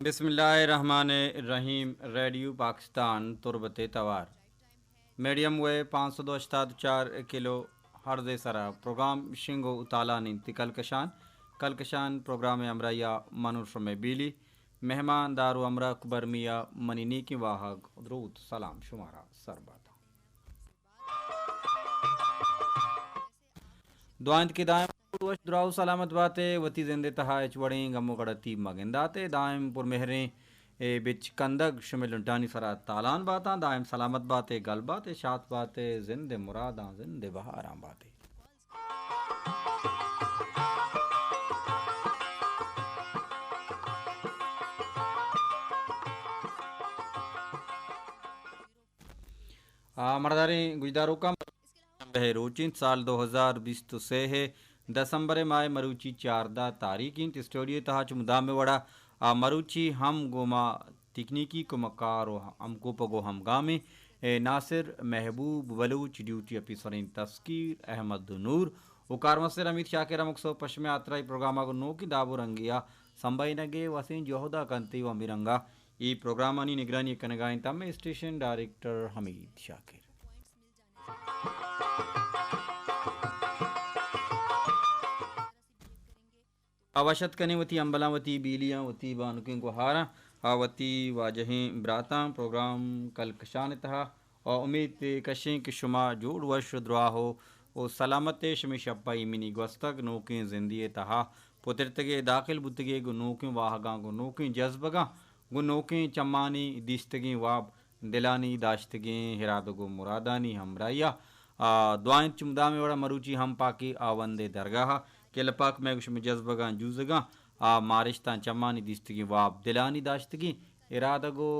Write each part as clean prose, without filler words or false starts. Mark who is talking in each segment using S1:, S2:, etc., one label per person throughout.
S1: बिस्मिल्लाहिर्रहमानिर्रहीम। रेडियो पाकिस्तान तुरबत तवार मीडियम वे 502.4 kilo hertz सरा प्रोग्राम शिंगो उताला निंति कलकशान प्रोग्राम अमरया मनुष्य में बीली मेहमान दारू अमरा कुबर मिया मनीनी की वाहक द्रूत सलाम शुमारा सरबाता दुआंत के दायम दुराउ सलामत बाते वती जिंदे तहा चवड़ी गमो गड़ती मगिंदाते दायम पुर मेहरे बिच कंदग शुमिल उल्टानी सरा तालान बाता दायम सलामत बाते गल बाते शात बाते जिंदे मुरादा जिंदे बहारा बाते मरदारी गुजदारू का बहरूचिन साल 2020 तो से है दसंबर माह मरुची 4 तारीख इन स्टूडियो तहा चुमदा में वड़ा मरुची हम गोमा तकनीकी को मकार हमको पगो हम गामे नासिर महबूब बलूच ड्यूटी ऑफिसर इन तस्कीर अहमद नूर उकार मसर अमित शाकिर मुक्सो पश्चिम यात्रा प्रोग्राम नो की दाबू रंगिया संबई नगे वसीन जोहदा कंती व मिरंगा ई प्रोग्राम निगरानी कनगाइन तम स्टेशन डायरेक्टर हमीद शाकिर अवशत कनेवती अम्बलावती बीलियावती बानुकिन को हारा आवती वाजहें ब्राता प्रोग्राम कल कशान तहा और उम्मीद कशें कि शुमा जोड़ वर्ष द्रा हो ओ सलामत शमी शप्पा इमिनी गस्तक नोकें जिंदी तहा पुत्रतगे दाखिल बुतगे गु नोकें वाहगा गु नोकें जज्बगा गु नोकें चम्मानी दिस्तगी वाब दिलानी दाश्तगे हिराद गु मुरादानी हमराइया दुआन चुमदा में वड़ा मरुची हम पाकी आवंदे दरगाह केलपाक में गुश में जज्बगा जूजगा मारिश्ता चम्मानी दिस्तगी वाब दिलानी दाश्तगी इरादगो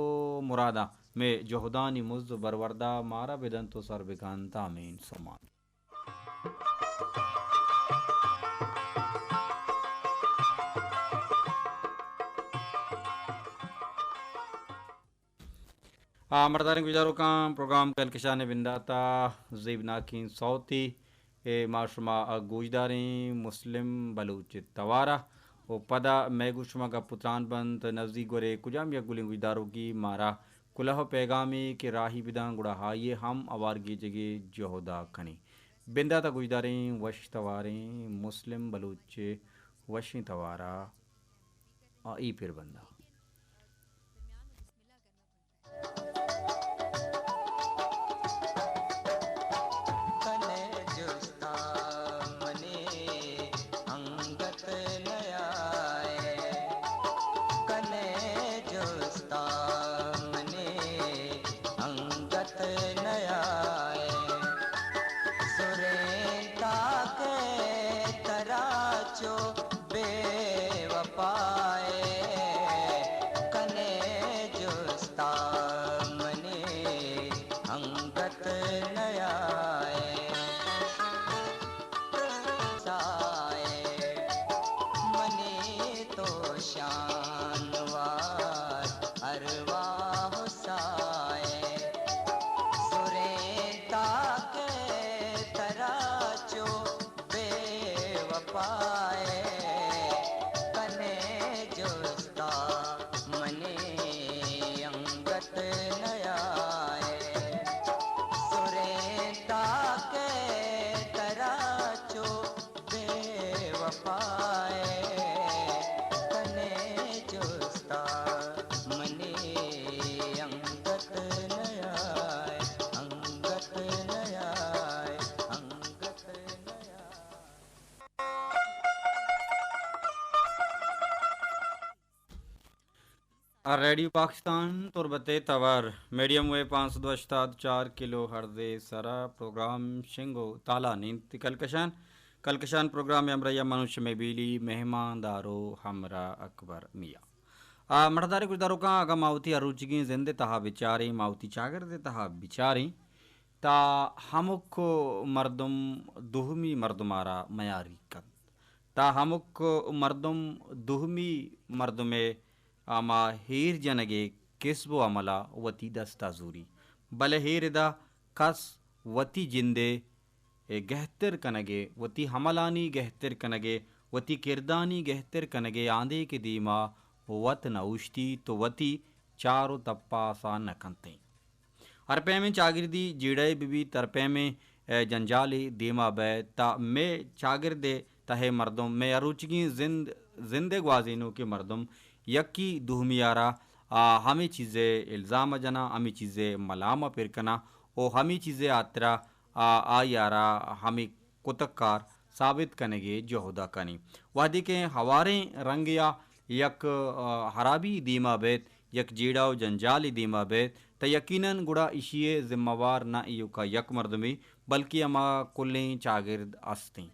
S1: मुरादा में जोहदानी मुज्ज बरवरदा मारा बेदन तो सर बिकानता में समान मरदारी गुजारों का प्रोग्राम कल किशान बिंदाता जीबना की सौती माशुमा गोजदारें मुस्लिम बलूच तवारा ओ पदा मैगुशमा का पुत्रान बंत नजदीक गोरे कुजाम या गुलिंग गुजदारों की मारा कुलह पैगामी के राही बिदा गुड़ा हाये हम अवार की जगह जोहदा खनी बिंदाता गुजदारें वश तवारें मुस्लिम बलूच वशी तवारा ई फिर बंदा रेडियो पाकिस्तान तुरबते तवर मीडियम वे 502.4 किलो हर्जे सरा प्रोग्राम शिंगो ताला नींद कलकशान प्रोग्राम में अमरया मनुष्य में बीली मेहमान दारो हमरा अकबर मिया मर्दारे गुजदारों का अगा मावती अरुचिगी जिंदे तहा बिचारी मावती चागर दे तहा बिचारी ता हमक मर्दम दुहमी मर्दमारा मयारी कद ता हमक मर्दम दुहमी मर्दमे आमा हीर जनगे किस्बो अमला वती दस्ता जूरी बले हीरदा कस वती जिंदे गहतर कनगे वती हमलानी गहतर कनगे वती किरदानी गहतर कनगे आंधे के दीमा वत न उश्ती तो वती चारो तप्पा सा न कंते अरपे में चागिरदी जीड़े बिबी तरपे में जंजाली दीमा बे ता मे चागिरदे तहे मर्दम में अरुचगी जिंदे ग्वाजीनों के मर्दम यक्की दुहमियारा हमें चीज़ें इल्ज़ाम जना हमें चीज़ें मलामा पिरकना ओ हमें चीज़ें आतरा आ यारा हमें कुतकार साबित कनेगे जोहदा कनी वादी के हवारे रंग या यक हराबी दीमा बेत यक जीड़ा जंजाली दीमा बेत त यकीनन गुड़ा इशिये जिम्मेवार ना इयु का यक मर्दमी बल्कि अमा कुल्लें चागिर्द अस्ती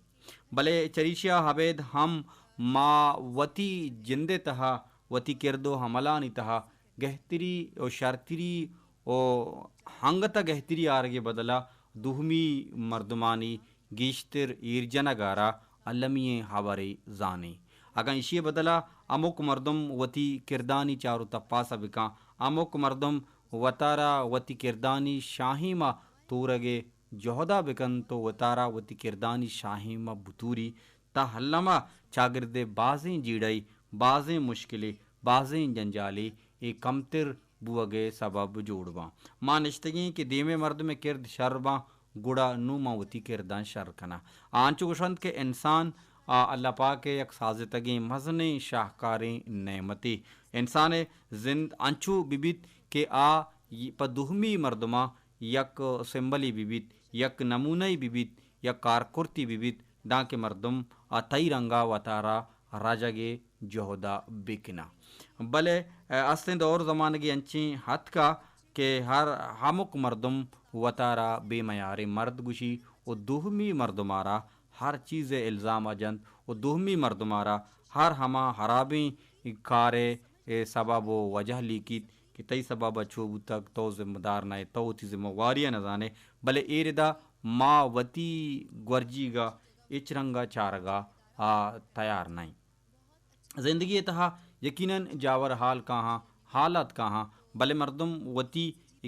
S1: भले चरीशिया हबेद हम मा वती जिंदे तहा वती किरदो हमलानी तहा गहतरी ओ शर्तरी ओ हंगत गहतरी आरगे बदला दुहमी मर्दमानी गीश्तर ईरजनगारा अलमिये हवारे जाने अगर इशिये बदला अमुक मर्दम वती किरदानी चारो तपासा बिका अमुक मर्दम वतारा वती किरदानी शाहीमा तूरगे जोहदा बिकन तो वतारा वती किरदानी शाहीमा बुतूरी ता हल्लमा चागिरदे बाजें जीड़ई बाजें मुश्किलें बाजें जंजाली ए कमतिर बुअगे सबब जोड़वा माँ निश्तगी कि दीमे मर्द में किरद शर्बा गुड़ा नुमा वती किरदान शर कना आंचु गुशंत के इंसान अल्लाह पाक के यक साजितगी मजने शाहकारें नेमती इंसान जिंद अंचु बिबित के पदुहमी मर्दमा यक सिम्बली बिबित यक नमूनई बिबित यक कारकुर्ती बिबित डा के मर्दम तई रंगा वतारा राजगे जोहदा बिकना भले अस्ते दौर ज़माने की अंची हथ का के हर हमक मर्दम वतारा बेमयारे मर्द गुशी और दुहमी मर्दमारा हर चीज़ इल्ज़ाम अजंत और दुहमी मर्दमारा हर हमा हराबी कारे सबब वजह लिखित कि तई सबब अच्छोबू तक तो जिम्मेदार नाए तो थी जिम्मेवारियाँ न जाने भले एरदा माँ वती ग्वर्जीगा इचरंगा चारगा तैयार नहीं जिंदगी तहा यकीनन जावर हाल कहाँ हालत कहाँ भले मर्दम वती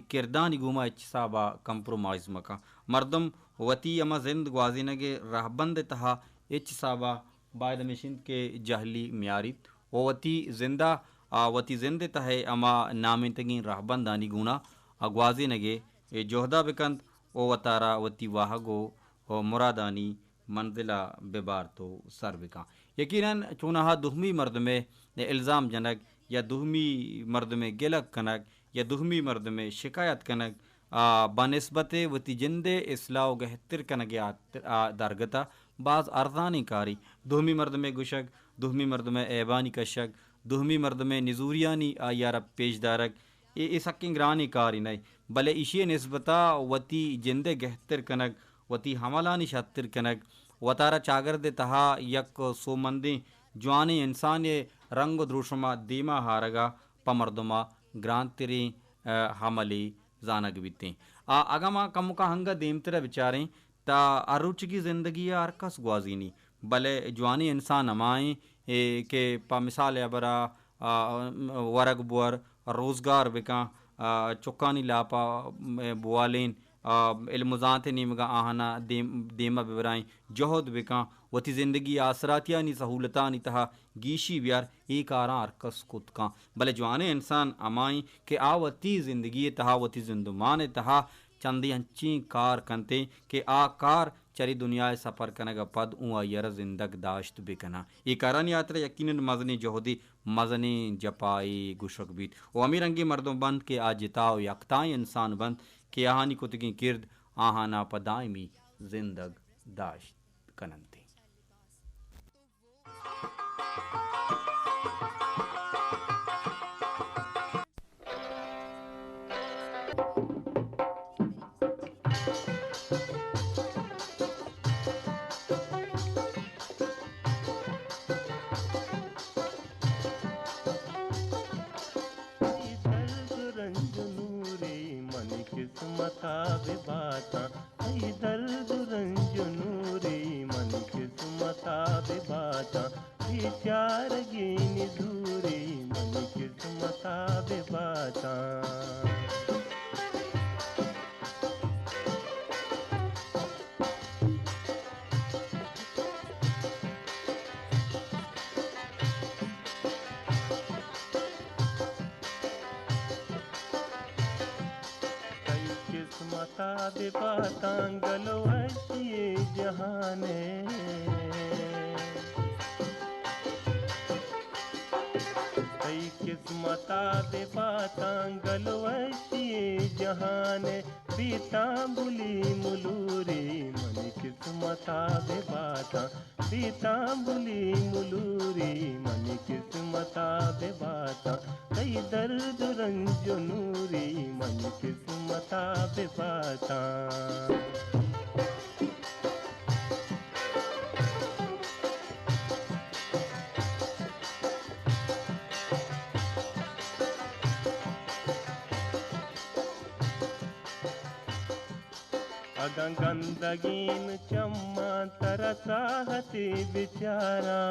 S1: किरदान गुमा इच्छाबा कंप्रोमाइज मका मर्दम वती अमा जिंद ग्वाजी नगे रहबंद तहा इच्छाबा बायद मिशिंद के जहली म्यारित वती जिंदा वती जिंदे तहे अमा नामितगी रहबंदानी गुना अग्वाजी नगे जोहदा बिकंत ओ वतारा वती वाहगो मुरादानी मंजिला बेबार तो सर बिका यकीनन चुनाहा दुहमी मर्द में इल्ज़ाम जनक या दुहमी मर्द में गिलक कनक या दुहमी मर्द में शिकायत कनक बनस्बत वती जिंदे इसलाह गहतर कनक दरगता बाज़ अर्जानी कारी दुहमी मर्द में गुशक दुहमी मर्द में ऐबानी कशक दुहमी मर्द में नजूरियानी यार पेशदारक ये सक्किंग्रानी कारी नहीं भले इशिये नस्बता वती जिंदे गहतर कनक वती हमलानी शतर कनक वतारा चागर दे तहा यक सोमंदी जवानी इंसान ये रंग द्रुशमा दीमा हारगा पमर्दमा ग्रांतिरी हमली जानक बीते अगमा कमुका हंगा देमतरा विचारें ता अरुच की जिंदगी अरकस ग्वाजीनी भले जवानी इंसान अमाएँ के पा मिसाल बरा वरग बुअर रोज़गार बिका चुकानी लापा बुआलिन इल्मुजात नीमगा आहना देमा बिबराई जहद बिका वती ज़िंदगी आसरातियानी सहूलतानी तहा गीशी व्यार एक आरा अरकस कुतका भले जवाने इंसान अमाई के आवती ज़िंदगी तहा वती जिंदुमान तहा चंदी अंची कार कंते के कार चरी दुनिया सफ़र कनगा पद ऊँ यर जिंदग दाश्त बिकना ये कारण यात्रा यकीनन मजनी जहोदी मजनी जपाई गुशक बीत ओ अमीर अंगी मर्दों बंद के आज जिताओ यकताई इंसान बंद के आहानी कुतगी किर्द आहाना पदायमी जिंदग दाश्त कनंते
S2: दर्द रंजनूरी मन किस्मता विबाता विचार किस्मता दे बातांगलो ये जहाने कई किस्मता दे बातांगलो ये जहाने बीता बुली मुलूरी मन किस्मता दे बाता बीता बुली मुलूरी मन किस्मता दे बाता कई दर्द रंजो नूरी मन किस्मता दे बाता अगं गंदगीन चम्मा तरसाहती बिचारा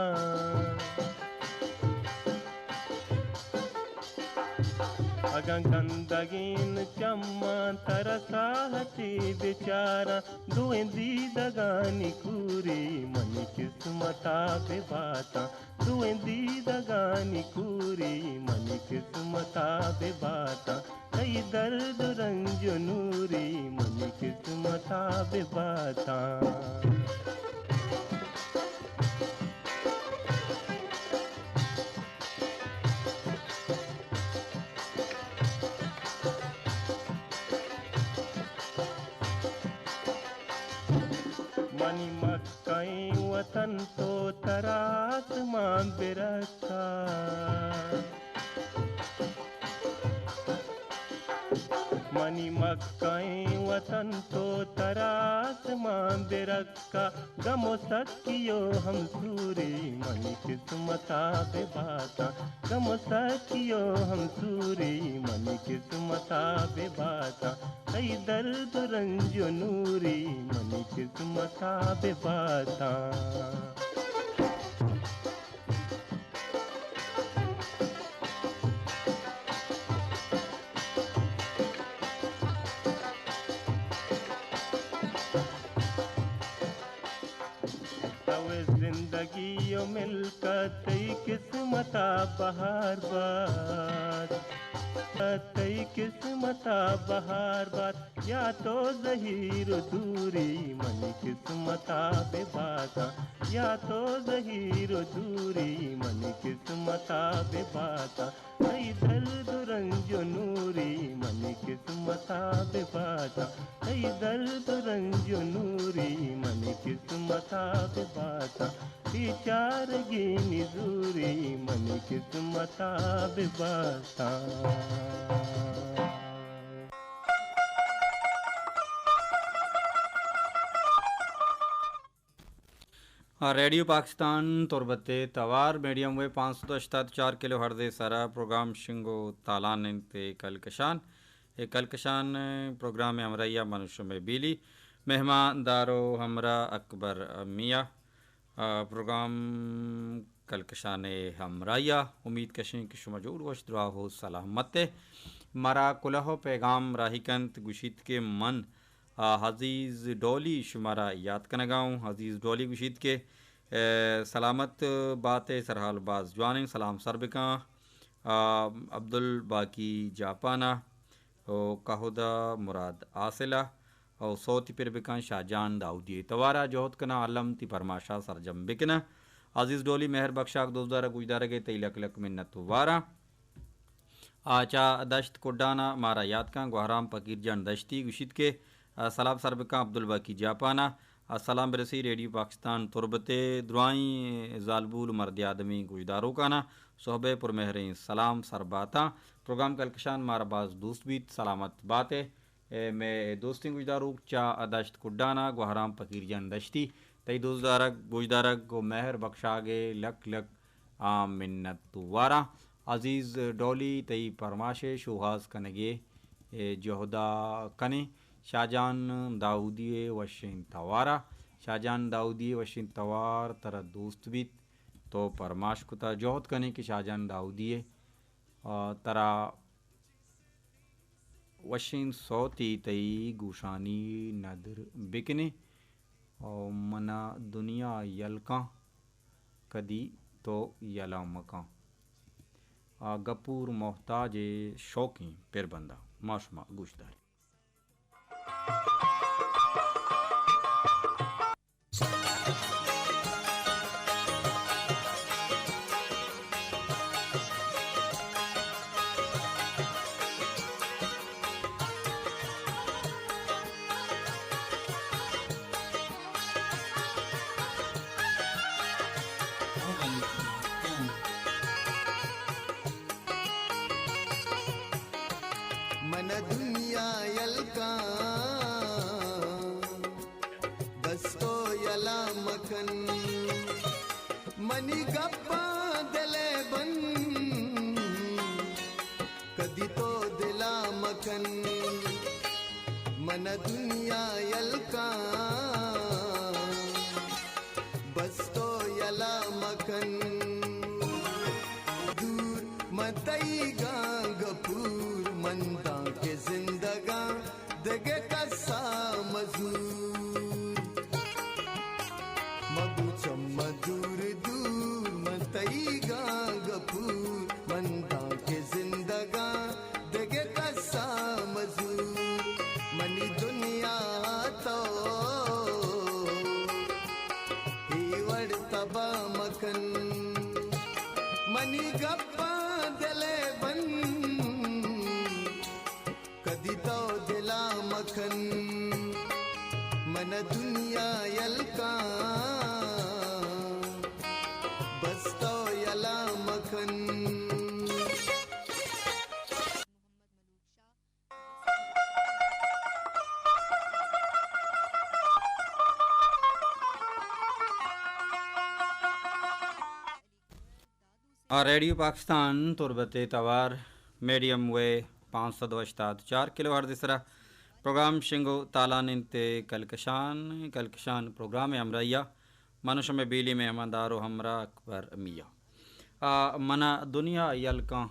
S2: अगं गंदगीन चम्मा तरसाहती बिचारा दुएं दीदगानी कूरी मन किस्मता बे बाता दुएं दीदगानी कूरी मन किस्मता बे बाता कई दर्द रंजो नूरी मन किस्मता बे बाता मनी मक्कई वतन तो तरास मां बिरखा मनी मक्कई वतन तो तरास मां बिरखा गमो सकियो हम सूरी मनी किस्मता बे बाता गमो सकियो हम सूरी मनी किस्मता बे बाता कई दर्द रंजो नूरी मनी किस्मता बे बाता तवे जिंदगी यो मिलकत किस्मता बहार बात तई किस्मता बहार बात या तो जहीर दूरी मन किस्मता बे बाता या तो जहीर दूरी मन किस्मता बे बाता कई दर्द रंजो नूरी मन किस्मता बे बाता कई दर्द रंजो नूरी मन किस्मता बे बाता बिचारगी निजूरी मन किस्मता बे बाता
S1: रेडियो पाकिस्तान तुरबते तवार मीडियम वे 584 किलो हर्दे सारा प्रोग्राम शिंगो तालान ते कलकशान ए कलकशान प्रोग्राम में हमरैया मनुष्य में बीली मेहमान दारो हमरा अकबर मियाँ प्रोग्राम कलकशान हमराया उम्मीद कशें कि शुमा जोड़ वश दुआ हो सलामत मरा कुलहो पैगाम राहिकंत गुशित के मन हजीज़ डोली शुमारा याद कनगाऊँ हजीज़ डोली गुशीद के सलामत बात सरहाल बाज जवान सलाम सरबिका अब्दुल बाकी जापाना और काहुदा मुराद आसिला और सौती पिरबिका शाहजान दाऊदी तवारा जोहत कना अलम ती परमाशा सरजम बिकना अजीज़ डोली मेहर बख्शाक दोजदारा गुजदारा के तैलक लक मिन्नत वारा आचा दश्त कोडाना मारा याद का गुहराम पकीर जन दश्ती गुशिद के सलाम सरबिका अब्दुल बाकी जापाना अस्सलाम बरसी रेडियो पाकिस्तान तुरबते दुआई जालबुल मर्द आदमी गुजदारों का ना सोहबे पुरमहरें सलाम सरबाता प्रोग्राम कलकशान मारा बाज दोस्त बीत सलामत बातें मैं दोस्ती गुजदारों चा अदश्त कुडाना गुहराम पकीर जन दश्ती तई दोस्तदारक गुजदारक गो महर बख्शागे लक लक आम मिन्नत वारा अजीज़ डोली तई परमाशे शुहास कनगे जोहदा कने शाहजान दाऊदी वशिन तवारा शाहजान दाऊदी वशिन तवार तरह दोस्त बीत तो परमाश कुता जोहत कने कि शाहजान दाऊदी तरा वशिन सौती तई गुशानी नदर बिकने और मना दुनिया यलका कदी तो यला मका गपूर मोहताज शौकी पेरबंदा माशमा गुशदारी
S3: मन दुनिया यलका दस्तो यला मखन मनी गप्पा दले बन कदी तो दिला मखन मन दुनिया यलका बस्तो यला मखन दूर मतई गपूर मंदा के जिंदगा दगे कसा मजूर मगु मधुर दूर मतई गपूर मंदा के जिंदगा दगे कसा मजूर मनी दुनिया तो हीवड़ तबा मकन मनी गप्पा दिले बन कदी तो दिला मखन मन दुनिया यलका बस तो यला मखन
S1: रेडियो पाकिस्तान तुरबत तवार मीडियम वे 574 किलो हर्ज इसरा प्रोग्राम शिंगो तालान इंते कलकशान प्रोग्राम अमरैया मनुष्य में बीली में हमदारो हमरा अकबर मिया मना दुनिया यलका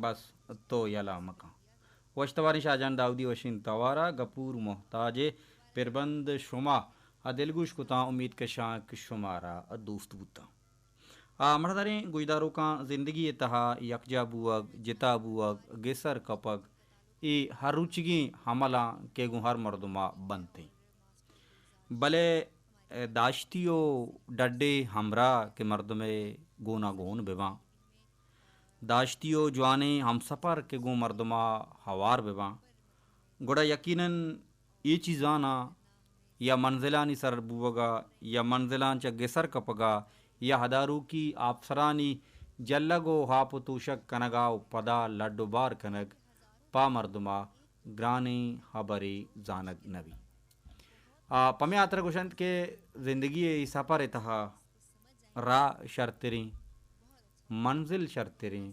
S1: बस तो यला मका वशतवारी शाहजान दाऊदी वशिन तवारा गपूर मोहताजे पिरबंद शुमा दिलगुश कुता उम्मीद के शाक शुमारा दोस्त बुता मरदारी गुजदारों का ज़िंदगी तहा यकजा बुअग जिता बुअग गेसर कपग ई हरुचगी हमला के गुहर मर्दुमा बनते भले दाश्तियो डड्डे हमरा के मर्द में गोना गोन बेवा दाश्तियो जवाने हम सफ़र के गो मर्दमा हवार बेवा गोड़ा यकीनन ये चीज़ाना या मंजिलानी सर बुवगा या मंजिलान च गेसर कपगा या हदारू की आपसरानी जल्लगो हापुतूशक कनगाव पदा लड्डुबार कनग पा मर्दुमा ग्रानी हबरी जानग नवी पमे आतर कुशंत के ज़िंदगी सफ़र तहा रा शर्तरी मंजिल शर्तरी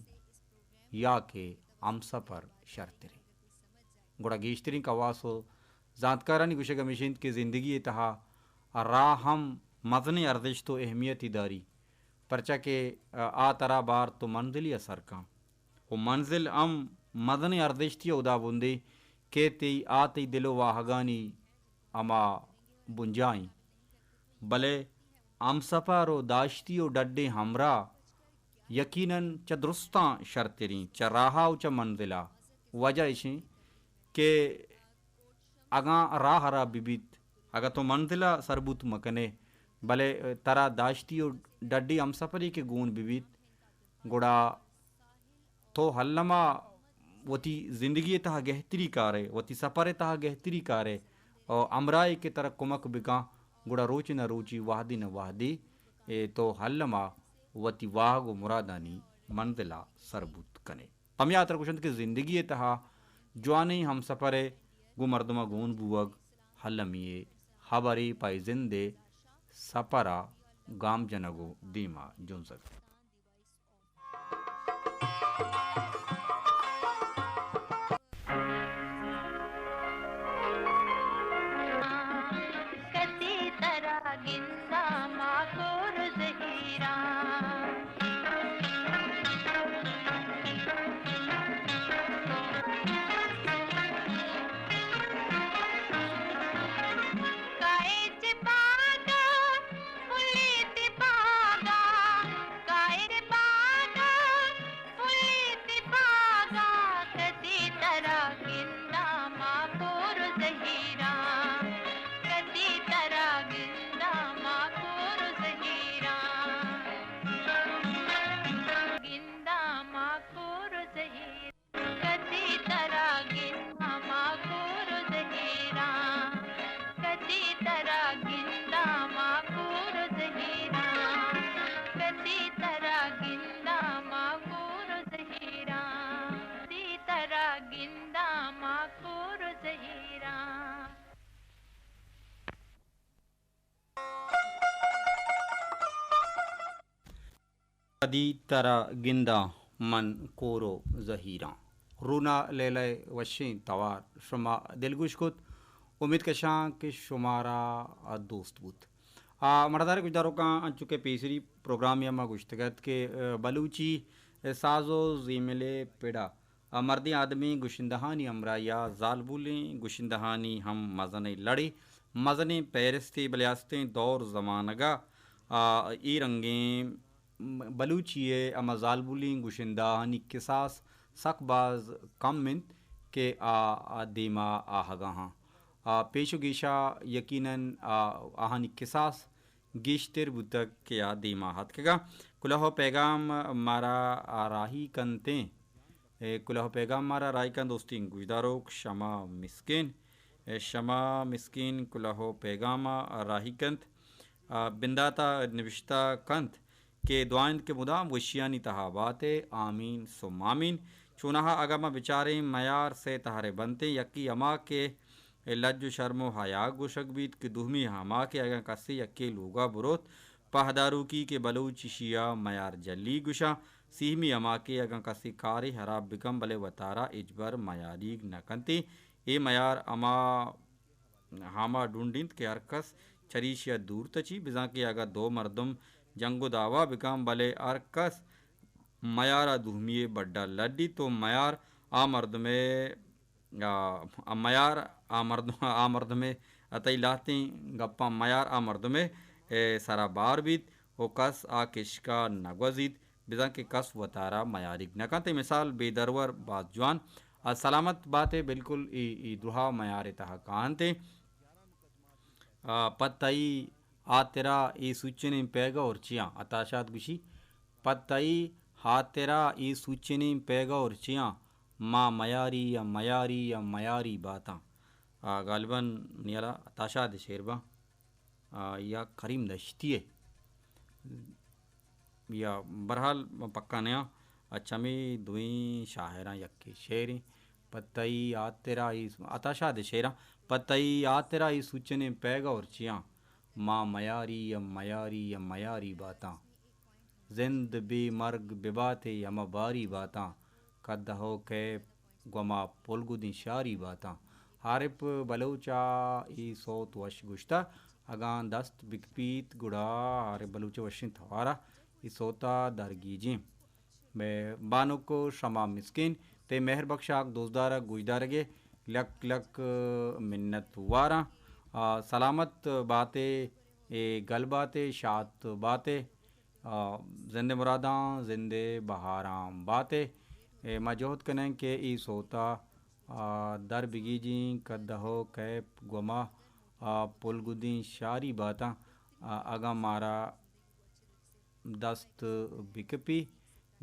S1: या के हम सफ़र शर्तरी गुड़ा गेश्तरी का वासो जानकारानी कुशग मिशिंद के ज़िंदगी तहा रा हम मजनी अर्दिश तो अहमियत दारी परचा के आ तरा बार तो मंजिल असर का वो मंजिल अम मदनी अर्दिश थी उदा बुंदे के ती आती दिलो वाहगानी अमा बुंजाई भले अम सफ़ारो दाश्तियो डड्डे हमरा यकीनन च दुरुस्ता शर्तरी च राहाव च मंजिला वजह इशे के अगा राह हरा बिबित अगर तो मंजिला सरबूत मकने भले तरा दाश्ती और डड्डी हम सफरी के गुण विविध गुड़ा तो हल्लमा वती ज़िंदगी तहा गहतरी कारे वती सफ़र तहा गहतरी कारे और अमराई के तरह कुमक बिका गुड़ा रोची न रोची वाहदी न वाहदी तो हल्लमा वती वाहगो मुरादानी मंजिला सरबूत कने पमिया तरकुशंत के ज़िंदगी तहा जवानी हम सफ़रे गु मर्दमा गुन बुवग हल्लमिए हबरी पाई जिंदे सपरा गाम जनगो दीमा जुनसक
S4: कसी तरह गिंदा माकोर जहीरा का जहीरा कदी तरह गिंदा माकूर जहीरा कदी तरह गिंदा माकूर जहीरा कदी तरह गिंदा माकूर जहीरा कदी तरह गिंदा माकूर जहीरा
S1: कदी तरा गिंदा मन कोरो जहीरा रूना लेले वशी तवार शुमा दिलगुश कुत उम्मीद कशां कि शुमारा दोस्त बुत मर्दार गुजदारों का चुके पेसरी प्रोग्राम या मा गुश्तगत के बलूची साजो जीमिले पेड़ा मर्दी आदमी गुशिंदहानी अमरा या जालबुली गुशिंदहानी हम मजने लड़ी मजने पैरस्ते बलियास्ते दौर जमानगा ई रंगें बलूचिए अमा जालबुली गुशिंदहानी किसास सकबाज कम मिंत के देमा आहगा पेशो गिशा यकीनन आहानी किसास गिश्तर बुतक के देमा हाथ केगा कुलहो पैगाम मारा राही कंते कुलहो पैगाम मारा राही कन दोस्ती गुजदारो शमा मिस्किन कुलहो पैगाम राही कंत बिंदाता निविश्ता कंत के दुआइंद के मुदाम वशियानी तहाबाते आमीन सुमामीन चुनाहा अगमा बिचारे मयार से तहारे बनते यकी अमा के लज्जु शर्मो हया गुशक बीत के दुहमी हमा के अगर कस्से यक्के लोगा बुरोत पहदारू की के बलूच शिया मयार जल्ली गुशा सीहमी अमा के अगर कस्से कारी हराब बिकम बले वतारा इजबर मयारी नकंती ए मयार अमा हामा ढूंढिंत के अरकस चरीशिया दूर तची बिजा के अगर दो मर्दम जंगो दावा बिकम बले अरकस मयारा दुहमिए बड्डा लड्डी तो मयार मर्द में अतई लाती गप्पा मयार मर्द में सारा बार बीत ओ कस किशका नगवजीत बिजा के कस वतारा मयारिक नकाते मिसाल बेदरवर बाजवान सलामत बातें बिल्कुल ई दुहा मयार तहा कानते पतई तेरा ई सूचने पेगा और चिया अताशात गुशी पतई तेरा ई सूचने पेगा और चिया माँ मयारी या मयारी बाता गालिबन नियला ताशाद शेरबा या करीम दश्तिये या बरहाल पक्का नया अच्छा में दुई शाहरा यक्के शेरी पतई तेरा ई अताशाद शेरा पतई तेरा ई सूचने पेगा और चिया माँ मयारी या मयारी बाता जिंद बे मर्ग बेबाते यमा बारी बाता कदहो के गुमा पुलगुदी शारी बाता हारिप बलूचा ई सोत वश गुश्ता अगान दस्त बिकपीत गुड़ा हारे बलूच वशिन थवारा ई सोता दरगीजी मैं बानो को शमा मिस्किन ते मेहर बख्शाक दोस्तदारा गुजदारगे लक लक मिन्नत वारा सलामत बातें गल बातें शात बातें जिंदे मुरादा जिंदे बहाराम बातें मजोहत कनें के ई सोता दर बिगीजी कदहो कैप गुमा पुलगुदी शारी बाता अगा मारा दस्त बिकपी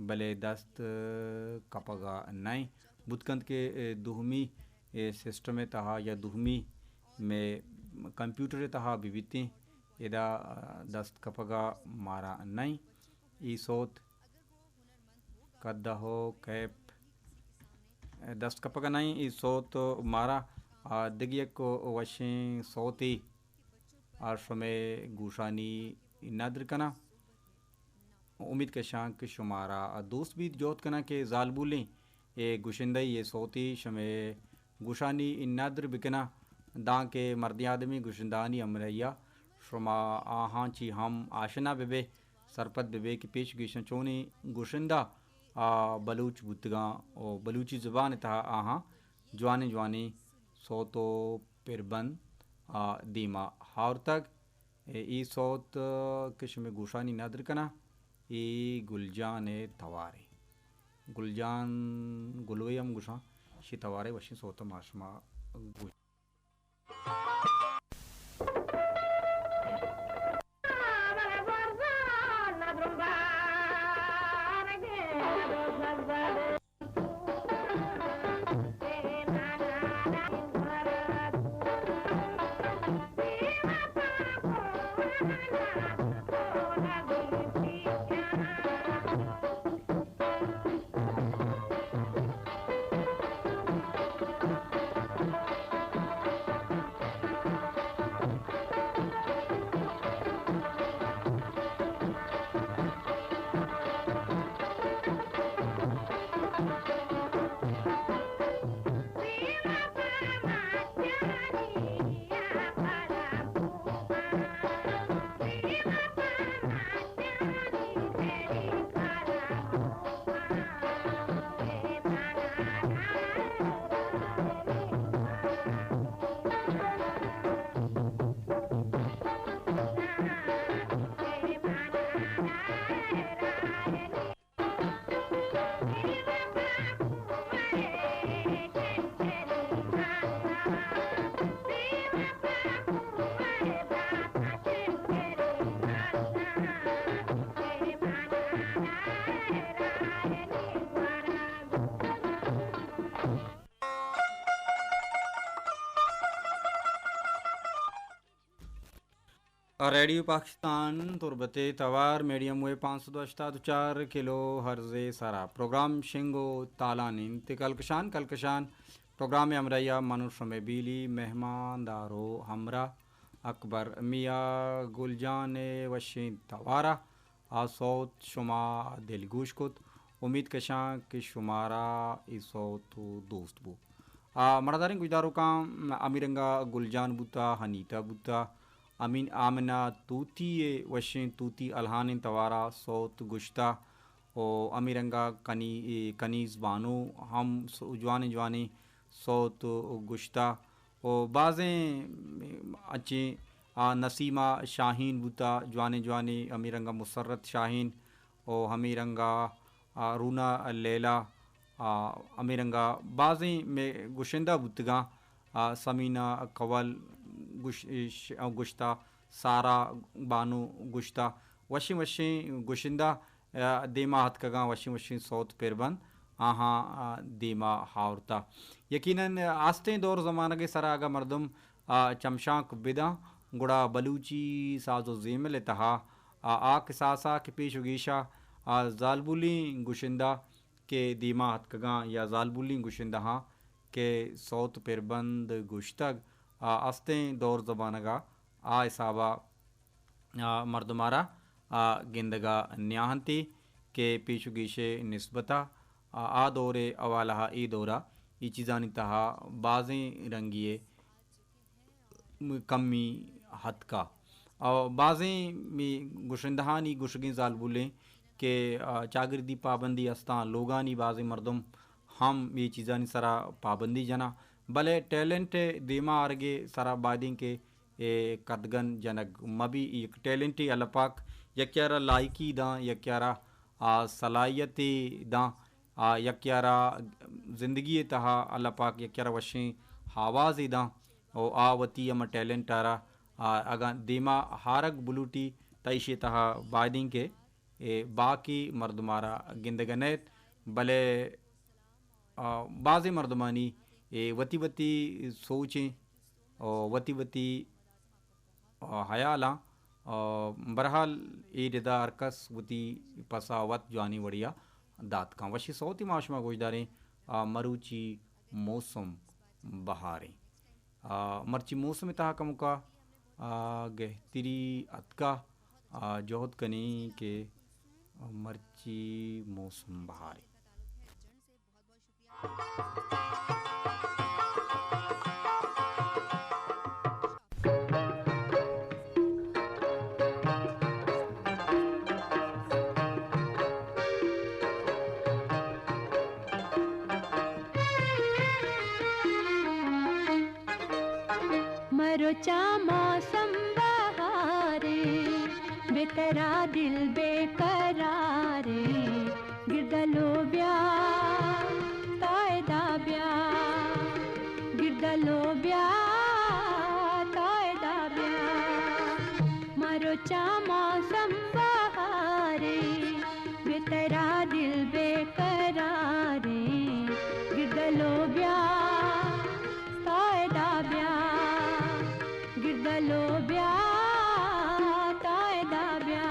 S1: भले दस्त कपगा नहीं बुतकंत के दुहमी सिस्टम तहा या दुहमी में कंप्यूटर तहा बिबिती इदा दस्त कपगा मारा नहीं ई सोत कदहो कैप दस्त कपगा नहीं ई सोत मारा दिगिय को वशें सोती आश्रमे गुशानी नादर कना उम्मीद के शांक शुमारा दोस्त भी जोत कना के जालबुलें ये गुशिंदई ये सोती शमे गुशानी नादर बिकना दां के मर्दी आदमी गुशिंदानी अमरैया शुमा हाँची हम आशना बेबे सरपत बेबे की पेश गिशन चोनी गुशिंदा बलूच बुतगा और बलूची ज़ुबान था जवानी सोतो पिरबन दीमा हार तक ई सोत किशमे गुशानी नादर कना ई गुलजान तवारे गुलजान गुलवयम गुशा शी तवारे वशी सोत माशमा रेडियो पाकिस्तान तुरबते तवार मीडियम वे 584 किलो हर्जे सारा प्रोग्राम शिंगो तालानिन ते कलकशान प्रोग्राम अमरैया मनुष्य में बीली मेहमान दारो हमरा अकबर मियाँ गुलजान वशीन तवारा आ सौत शुमा दिलगोश कुत उम्मीद कशां कि शुमारा इस सौत दोस्त बो मरदारिन गुजदारो काम अमीरंगा गुलजान बुता हनीता बुता अमीन आमना तूती वशें तूती अलहान तवारा सौत गुश्ता ओ अमीरंगा कनीज़ बानो हम जवानी सौत गुश्ता ओ बाज़ें अच्छे नसीमा शाहीन बुता जवानी अमीरंगा मुसर्रत शाहीन ओ हमीरंगा रूना लैला अमीरंगा बाज़ें में गुशिंदा बुतगा समीना कवल गुश्ता सारा बानो गुश्ता वशी गुशिंदा देमा हथ कगा वशी सौत पेरबंद आहा देमा हावरता यकीनन आस्ते दौर ज़माना के सरागा मर्दम चमशाक बिदा गुड़ा बलूची साजो जेमल तहा आक सासा के पेश उगीशा जालबुली गुशिंदा के देमा हथ कगा या जालबुली गुशिंदा हाँ के सौत पेरबंद गुश्तग आस्ते दौर ज़बानगा आ हिसाबा मर्दमारा गिंदगा न्याहंती के पेशुगीशे निस्बता आ दौरे अवालहा ई दौरा ई चीज़ानी तहा बाज़ें रंगिए कमी हद का और बाज़ें में गुशंदहानी गुशगी जाल बोलें के चागिरदी पाबंदी अस्ता लोगानी बाज़ें मर्दम हम ये चीज़ानी सरा पाबंदी जना भले टैलेंट देमा आरगे सरा बादिंग के कदगन जनक मबी एक टैलेंटी अलपाक यक्यारा लायकी दा यक्यारा सलाहियती दा यक्यारा ज़िंदगी तहा अलपाक यक्यारा वशें हवाज़ दा ओ आवती अम टैलेंट आरा अगा देमा हारक बुलूटी तैशे तहा बादिंग के बाकी मर्दमारा गिंदगनेत भले बाज़ मर्दमानी वती वती सोचें और वती वती हयाला बहरहाल ए रिदा अरकस वती पसावत जानी वड़िया दात का वशी सौती माशमा गोजदारें मरुची मौसम बहारें मर्ची मौसम तहा कमुका गहतरी अतका जोहद कनी के मर्ची मौसम बहारें
S5: मरुचा मौसम बहारे बेतरा दिल बेकरारे गिरदलो ब्या तायदा ब्या गिरदलो ब्या तायदा ब्या मरुचा मौसम बहारे बेतरा दिल बेकरारे गिरदलो ब्या तायदा ब्या गिरदलो ब्या तायदा ब्या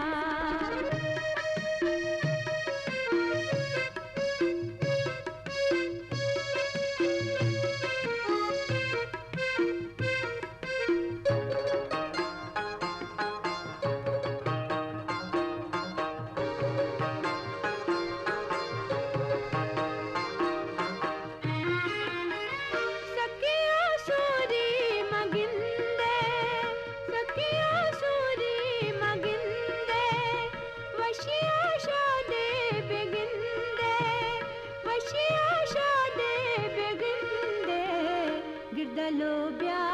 S5: गिरदलो ब्या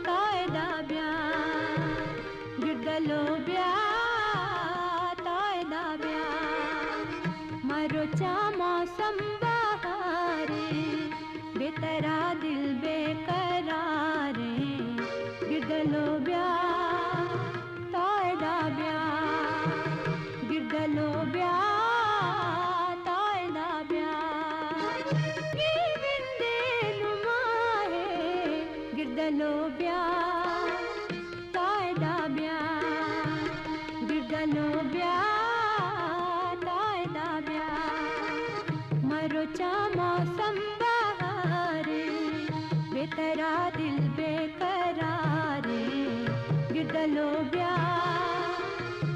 S5: तायदा ब्या गिरदलो ब्या तायदा ब्या मरो चा मौसम बहारे बेतरा दिल बेकरारे गिरदलो ब्या तायदा ब्या गिरदलो ब्या तायदा ब्या ये बिंदे नुमा है गिरदलो ब्या तायदा ब्या गिरदलो ब्या तायदा ब्या मरो चा मौसम बहारे बेतरा दिल बेकरारे गिरदलो ब्या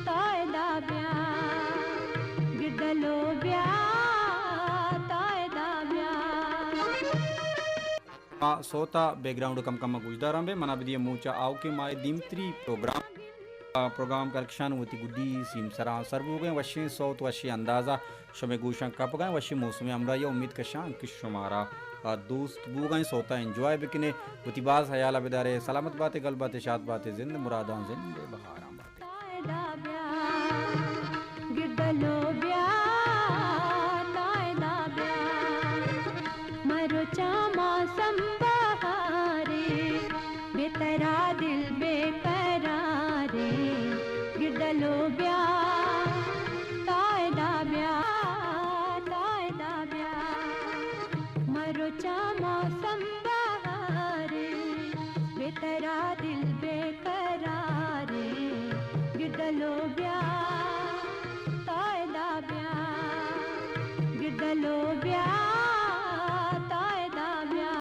S5: तायदा ब्या गिरदलो ब्या तायदा ब्या
S1: सोता बैकग्राउंड कम कम गुजदा रंबे मना बिदिए मूचा आओ के माय दिमत्री प्रोग्राम कलेक्शन होती गुड्डी सीम सरा सर्वो गए वशी सौत वशी अंदाजा शमे गुशा कप गए वशी मौसम हमरा ये उम्मीद कशां कि शुमारा दोस्त बू गए सोता एंजॉय बिकने होती बाज हयाला बेदारे सलामत बातें गल बातें शाद बातें जिंद मुरादां जिंद बहारां बातें
S5: तायदा ब्या गिरदलो ब्या तायदा ब्या मरो चा मौसम बहारे बेतरा दिल बेकरारे गिरदलो ब्या तायदा ब्या तायदा ब्या मरो चा मौसम बहारे बेतरा दिल बेकरारे गिरदलो ब्या